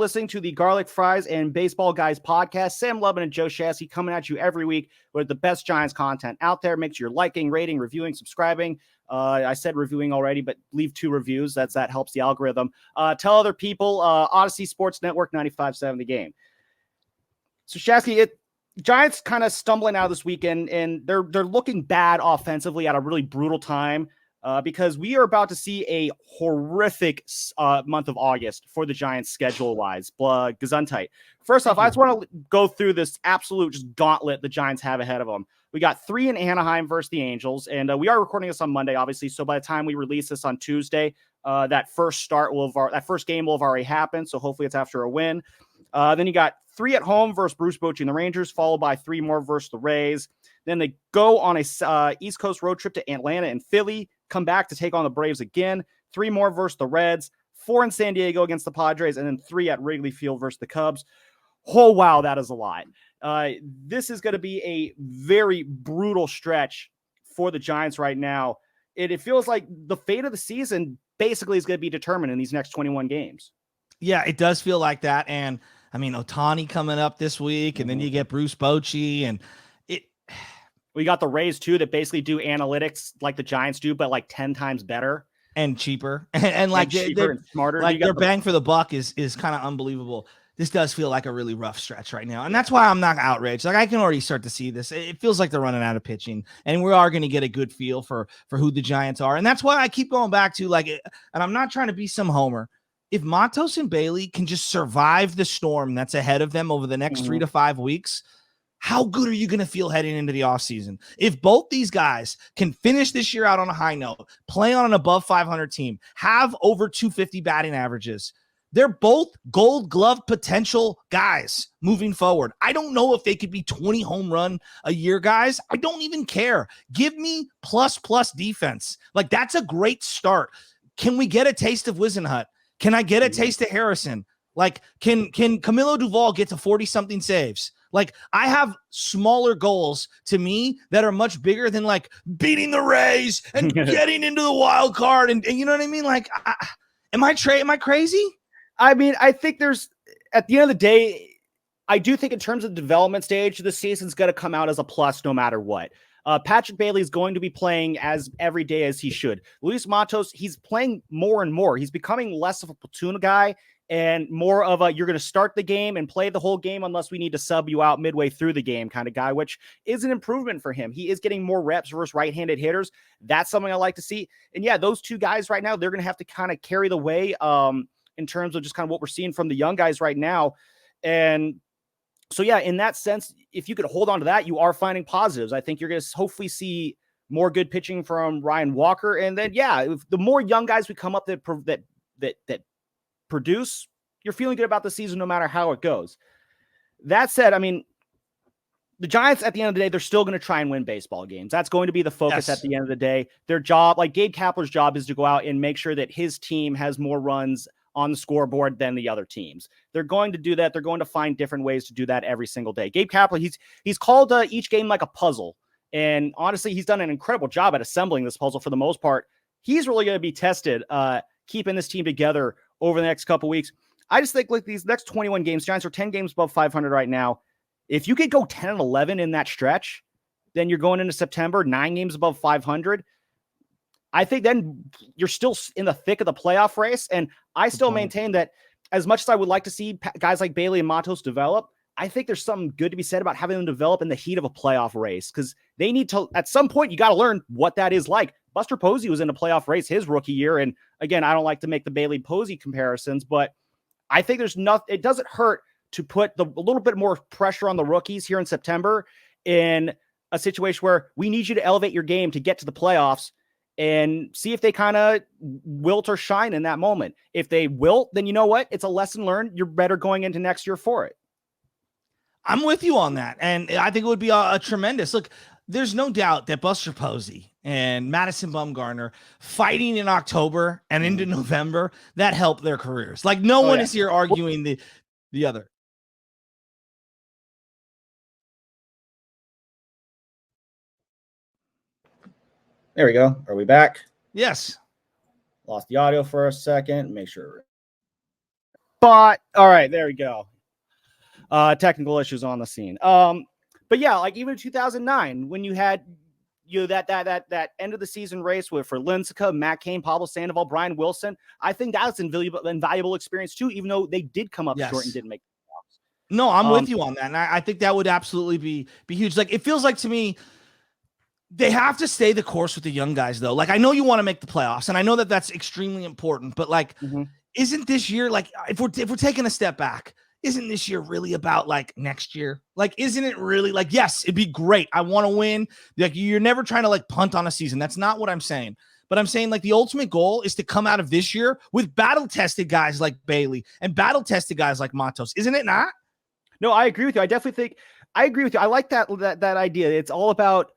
listening to the Garlic Fries and Baseball Guys podcast. Sam Lubin and Joe Shasky coming at you every week with the best Giants content out there. Make sure you're liking, rating, reviewing, subscribing. I said reviewing already, but leave 2 reviews. That helps the algorithm. Tell other people. Odyssey Sports Network 95.7 The Game. So Shasky, Giants kind of stumbling out this weekend, and they're looking bad offensively at a really brutal time. Because we are about to see a horrific month of August for the Giants schedule-wise. Gesundheit. First off, I just want to go through this absolute just gauntlet the Giants have ahead of them. We got 3 in Anaheim versus the Angels, and we are recording this on Monday, obviously. So by the time we release this on Tuesday, that first game will have already happened. So hopefully it's after a win. Then you got 3 at home versus Bruce Bochy and the Rangers, followed by 3 more versus the Rays. Then they go on a East Coast road trip to Atlanta and Philly, come back to take on the Braves again, 3 more versus the Reds, 4 in San Diego against the Padres, and then 3 at Wrigley Field versus the Cubs. Oh, wow, that is a lot. This is going to be a very brutal stretch for the Giants right now. It feels like the fate of the season basically is going to be determined in these next 21 games. Yeah, it does feel like that. And I mean, Ohtani coming up this week, and then you get Bruce Bochy, and we got the Rays too that basically do analytics like the Giants do, but like 10 times better and cheaper, and like cheaper and smarter. Like their bang for the buck is kind of unbelievable. This does feel like a really rough stretch right now, and that's why I'm not outraged. Like I can already start to see this. It feels like they're running out of pitching, and we are going to get a good feel for who the Giants are, and that's why I keep going back to and I'm not trying to be some homer. If Matos and Bailey can just survive the storm that's ahead of them over the next 3 to 5 weeks, how good are you going to feel heading into the offseason? If both these guys can finish this year out on a high note, play on an above 500 team, have over 250 batting averages, they're both Gold Glove potential guys moving forward. I don't know if they could be 20 home run a year guys. I don't even care. Give me plus defense. Like that's a great start. Can we get a taste of Wisenhut? Can I get a taste of Harrison? Like, can Camilo Duvall get to 40-something saves? Like, I have smaller goals to me that are much bigger than, like, beating the Rays and getting into the wild card. And you know what I mean? Like, am I crazy? I mean, I think at the end of the day, I do think in terms of the development stage, the season's going to come out as a plus no matter what. Patrick Bailey is going to be playing as every day as he should. Luis Matos, he's playing more and more. He's becoming less of a platoon guy and more of a, you're going to start the game and play the whole game unless we need to sub you out midway through the game kind of guy, which is an improvement for him. He is getting more reps versus right-handed hitters. That's something I like to see. And yeah, those 2 guys right now, they're going to have to kind of carry the way in terms of just kind of what we're seeing from the young guys right now. And so, yeah, in that sense, if you could hold on to that, you are finding positives. I think you're going to hopefully see more good pitching from Ryan Walker. And then, yeah, if the more young guys we come up that produce, you're feeling good about the season no matter how it goes. That said, I mean, the Giants, at the end of the day, they're still going to try and win baseball games. That's going to be the focus at the end of the day. Their job, like Gabe Kapler's job, is to go out and make sure that his team has more runs on the scoreboard than the other teams. They're going to do that. They're going to find different ways to do that every single day. Gabe Kapler, he's called each game like a puzzle. And honestly, he's done an incredible job at assembling this puzzle for the most part. He's really going to be tested keeping this team together over the next couple weeks. I just think like these next 21 games, Giants are 10 games above 500 right now. If you could go 10 and 11 in that stretch, then you're going into September, 9 games above 500. I think then you're still in the thick of the playoff race. And I still maintain that as much as I would like to see guys like Bailey and Matos develop, I think there's something good to be said about having them develop in the heat of a playoff race, because they need to, at some point, you got to learn what that is like. Buster Posey was in a playoff race his rookie year. And again, I don't like to make the Bailey Posey comparisons, but I think it doesn't hurt to put a little bit more pressure on the rookies here in September in a situation where we need you to elevate your game to get to the playoffs and see if they kind of wilt or shine in that moment. If they wilt, then you know what? It's a lesson learned. You're better going into next year for it. I'm with you on that. And I think it would be a tremendous look. There's no doubt that Buster Posey and Madison Bumgarner fighting in October and into November, that helped their careers. Like no one is here arguing the other. There we go. Are we back? Yes. Lost the audio for a second. Make sure. But all right, there we go. Technical issues on the scene. But yeah, like even in 2009, when you had that end of the season race for Lincecum, Matt Cain, Pablo Sandoval, Brian Wilson, I think that's invaluable experience too, even though they did come up short and didn't make the playoffs. No, I'm with you on that. And I think that would absolutely be huge. Like, it feels like to me, they have to stay the course with the young guys, though. Like, I know you want to make the playoffs, and I know that that's extremely important, but like, isn't this year, like, if we're taking a step back, isn't this year really about like next year? Like, isn't it really like, yes, it'd be great. I want to win. Like, you're never trying to like punt on a season. That's not what I'm saying. But I'm saying like the ultimate goal is to come out of this year with battle-tested guys like Bailey and battle-tested guys like Matos. Isn't it not? No, I agree with you. I definitely think I agree with you. I like that idea. It's all about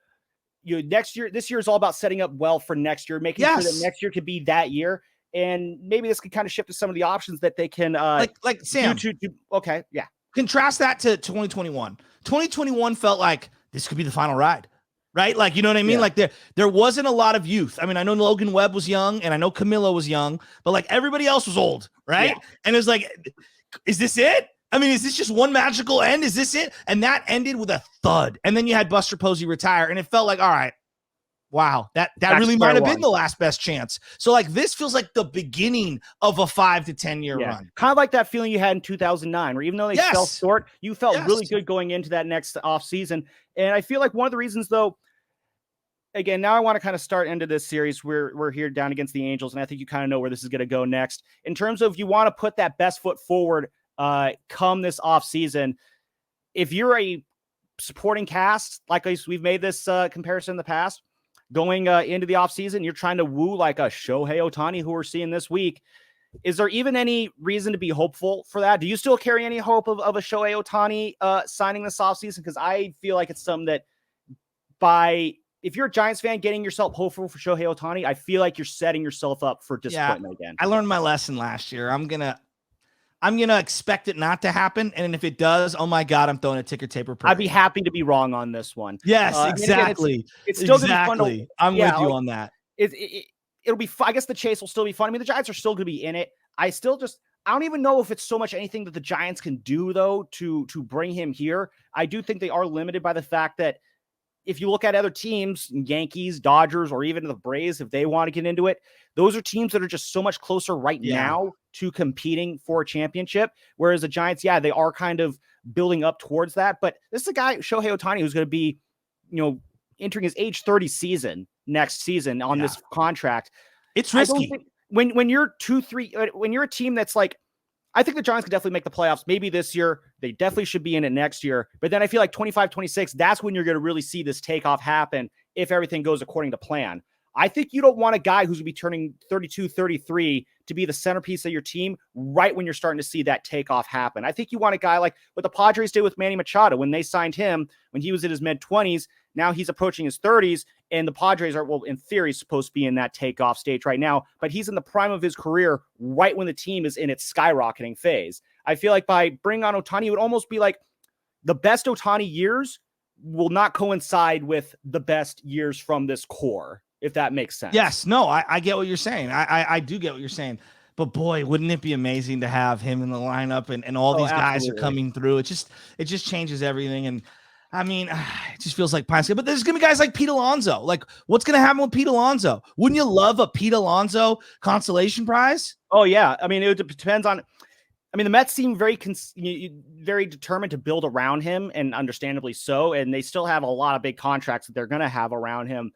next year. This year is all about setting up well for next year, making sure that next year could be that year. And maybe this could kind of shift to some of the options that they can like Sam. Okay, yeah. Contrast that to 2021. 2021 felt like this could be the final ride, right? Like, you know what I mean? Yeah. Like there wasn't a lot of youth. I mean, I know Logan Webb was young and I know Camilo was young, but like everybody else was old, right? Yeah. And it was like, is this it? I mean, is this just one magical end? Is this it? And that ended with a thud. And then you had Buster Posey retire, and it felt like, all right, wow, that really might have been the last best chance. So like this feels like the beginning of a 5 to 10 year run. Kind of like that feeling you had in 2009, where even though they fell short, you felt really good going into that next off season. And I feel like one of the reasons, though, again, now I want to kind of start into this series. We're here down against the Angels, and I think you kind of know where this is going to go next. In terms of you want to put that best foot forward come this off season, if you're a supporting cast, like we've made this comparison in the past, going into the offseason, you're trying to woo like a Shohei Ohtani who we're seeing this week. Is there even any reason to be hopeful for that? Do you still carry any hope of a Shohei Ohtani signing this offseason? Because I feel like it's something that if you're a Giants fan getting yourself hopeful for Shohei Ohtani, I feel like you're setting yourself up for disappointment again. I learned my lesson last year. I'm gonna expect it not to happen, and if it does, oh my God, I'm throwing a ticker taper parade. I'd be happy to be wrong on this one. Yes, exactly. Again, it's still gonna be fun to, I'm with you on that. It'll be fun. I guess the chase will still be fun. I mean, the Giants are still going to be in it. I don't even know if it's so much anything that the Giants can do though to bring him here. I do think they are limited by the fact that if you look at other teams, Yankees, Dodgers, or even the Braves, if they want to get into it, those are teams that are just so much closer right now to competing for a championship. Whereas the Giants, they are kind of building up towards that. But this is a guy, Shohei Ohtani, who's going to be, entering his age 30 season next season on this contract. It's risky. When you're 2-3, when you're a team that's like, I think the Giants could definitely make the playoffs. Maybe this year. They definitely should be in it next year. But then I feel like 25, 26, that's when you're going to really see this takeoff happen if everything goes according to plan. I think you don't want a guy who's going to be turning 32, 33 to be the centerpiece of your team right when you're starting to see that takeoff happen. I think you want a guy like what the Padres did with Manny Machado when they signed him when he was in his mid-20s. Now he's approaching his 30s, and the Padres are, well, in theory, supposed to be in that takeoff stage right now, but he's in the prime of his career right when the team is in its skyrocketing phase. I feel like by bringing on Ohtani, it would almost be like the best Ohtani years will not coincide with the best years from this core, if that makes sense. Yes, no, I get what you're saying. I do get what you're saying. But boy, wouldn't it be amazing to have him in the lineup and all these guys are coming through. It just changes everything. And I mean, it just feels like pie. But there's going to be guys like Pete Alonso. Like, what's going to happen with Pete Alonso? Wouldn't you love a Pete Alonso consolation prize? Oh, yeah. I mean, it depends on – I mean, the Mets seem very determined to build around him, and understandably so, and they still have a lot of big contracts that they're going to have around him.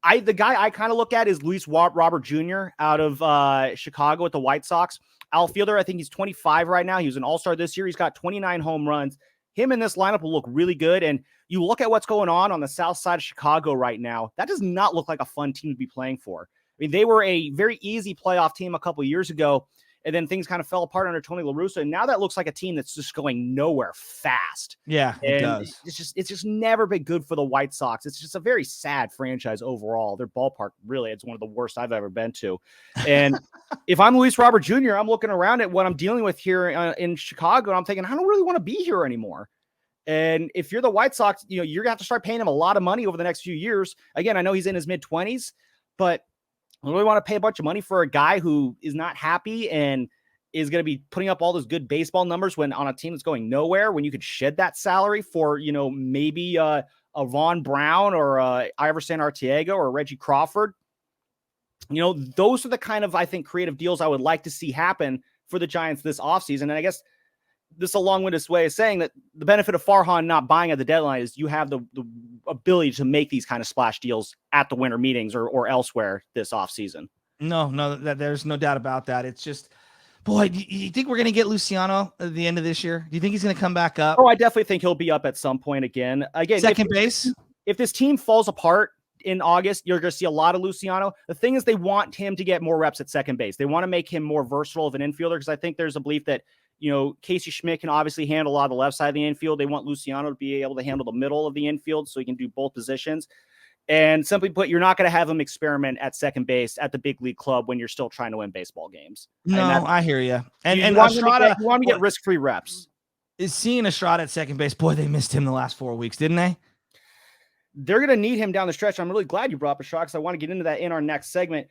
The guy I kind of look at is Luis Robert Jr. out of Chicago at the White Sox. Outfielder, I think he's 25 right now. He was an all-star this year. He's got 29 home runs. Him in this lineup will look really good. And you look at what's going on the south side of Chicago right now, that does not look like a fun team to be playing for. I mean, they were a very easy playoff team a couple of years ago, and then things kind of fell apart under Tony La Russa. And now that looks like a team that's just going nowhere fast. Yeah, it does. It's just never been good for the White Sox. It's just a very sad franchise overall. Their ballpark, really, it's one of the worst I've ever been to. And if I'm Luis Robert Jr., I'm looking around at what I'm dealing with here in Chicago, and I'm thinking, I don't really want to be here anymore. And if you're the White Sox, you're going to have to start paying him a lot of money over the next few years. Again, I know he's in his mid-20s, but I really want to pay a bunch of money for a guy who is not happy and is going to be putting up all those good baseball numbers when on a team that's going nowhere, when you could shed that salary for, maybe a Vaughn Brown or Iverson Arteaga or Reggie Crawford. Those are the kind of, I think, creative deals I would like to see happen for the Giants this offseason. And I guess this is a long-winded way of saying that the benefit of Farhan not buying at the deadline is you have the ability to make these kind of splash deals at the winter meetings or elsewhere this offseason. No, there's no doubt about that. It's just, boy, do you think we're going to get Luciano at the end of this year? Do you think he's going to come back up? Oh, I definitely think he'll be up at some point again. Second base? If this team falls apart in August, you're going to see a lot of Luciano. The thing is, they want him to get more reps at second base. They want to make him more versatile of an infielder because I think there's a belief that, Casey Schmidt can obviously handle a lot of the left side of the infield. They want Luciano to be able to handle the middle of the infield so he can do both positions. And simply put, you're not going to have him experiment at second base at the big league club when you're still trying to win baseball games. No, I hear you. And you want to get risk-free reps. Is seeing Estrada at second base, boy, they missed him the last 4 weeks, didn't they? They're going to need him down the stretch. I'm really glad you brought up Estrada because I want to get into that in our next segment.